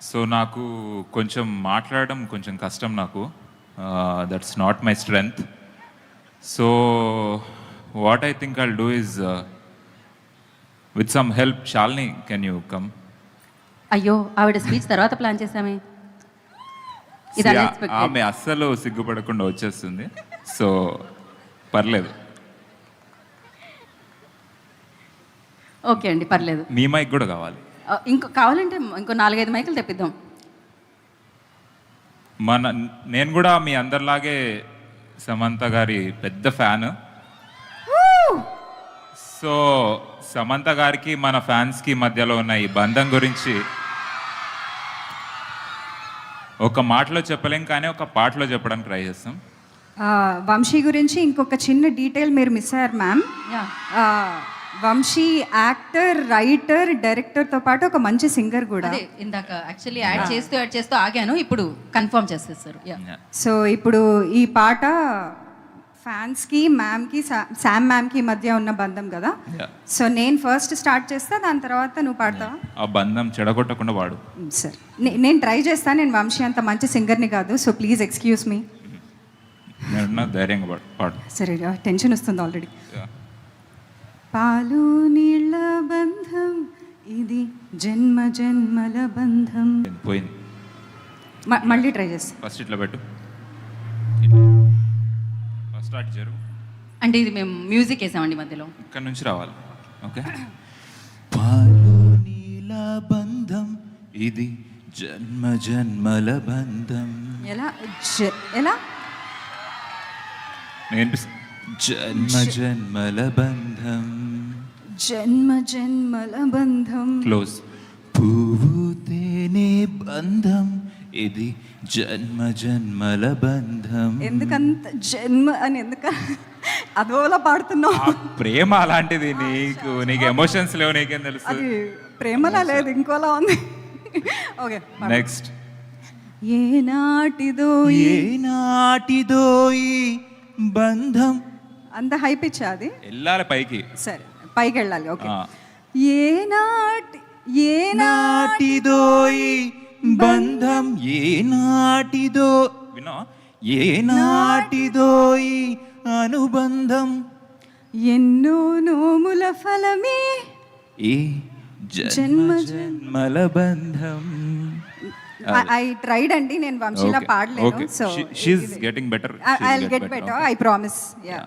So నాకు కొంచెం మాట్లాడడం కొంచెం కష్టం నాకు. That's not my strength. So what I think I'll do is with some help. Shalini, can you come? అయ్యో, ఆవిడ స్పీచ్ తర్వాత ప్లాన్ చేసామే. ఇది unexpected. ఆమె అస్సలు సిగ్గుపడకుండా వచ్చేస్తుంది. సో పర్లేదు. ఓకే అండి, పర్లేదు. మీ మైక్ కూడా కావాలి. ఇంకో కావాలంటే ఇంకో 4-5 మైకులు తెప్పిద్దాం. నేను కూడా మీ అందరిలాగే సమంత గారి పెద్ద ఫ్యాన్. సో సమంత గారికి మన ఫ్యాన్స్కి మధ్యలో ఉన్న ఈ బంధం గురించి ఒక మాటలో చెప్పలేం, కానీ ఒక పాటలో చెప్పడానికి ట్రై చేస్తాం. వంశీ గురించి ఇంకొక చిన్న డీటెయిల్ మీరు మిస్ అయ్యారు మ్యామ్. వంశీ యాక్టర్, రైటర్, డైరెక్టర్తో పాటు ఒక మంచి సింగర్ కూడా. అదే ఇందాక యాక్చువల్లీ యాడ్ చేస్తూ ఆగాను, ఇప్పుడు కన్ఫర్మ్ చేసేస్తారు. సో ఇప్పుడు ఈ పాట ఫ్యాన్స్కి, మ్యామ్కి, శామ్ మ్యామ్కి మధ్య ఉన్న బంధం కదా. సో నేను ఫస్ట్ స్టార్ట్ చేస్తా, దాని తర్వాత నువ్వు పాడతావా? ఆ బంధం చెడగొట్టకుండా వాడు. సార్ నేను ట్రై చేస్తాను. నేను వంశీ అంత మంచి సింగర్ని కాదు, సో ప్లీజ్ ఎక్స్క్యూజ్ మీ. నేను ధైర్యంగా పాడు. సరే, టెన్షన్ వస్తుంది ఆల్రెడీ. పాలు నీళ్ళ బంధం ఇది, జన్మ జన్మల బంధం. పోయింది. మళ్ళీ ట్రై చేస్తా. ఫస్ట్ ఇట్లా పెట్టు, ఫస్ట్ స్టార్ట్ జరుగు. అంటే ఇది మేము మ్యూజిక్ వేసామండి మధ్యలో, ఇక్కడ నుంచి రావాలి. ఓకే. పాలు నీళ్ళ బంధం ఇది, జన్మ జన్మల బంధం. ఎలా నేను జన్మ జన్మల బంధం, జన్మ జన్మల బంధం. క్లోజ్. పువ్వు తేనె బంధం ఇది, జన్మ జన్మల బంధం. ఎందుకంత జన్మ అని అదోలా పాడుతున్నావు? ప్రేమ అలాంటిది. నీకు ఎమోషన్స్ లేవు, నీకేం తెలుసు? అది ప్రేమలా లేదు, ఇంకోలా ఉంది. Okay, next. ఏనాటిదో ఏనాటిదో ఈ బంధం. అంత హై పిచ్ అది? వెళ్ళాలి పైకి. సరే, పైకి వెళ్ళాలి. ఓకే. ఏనాటిదో ఈ బంధం, ఏనాటిదో వినో, ఏనాటిదో ఈ అనుబంధం, ఎన్నో నోముల ఫలమే ఈ జన్మ జన్మల బంధం. ఐ ట్రైడ్ అండి, నేను వంశీలా పాడలేను. So she is getting better. I will get better, I promise. Yeah.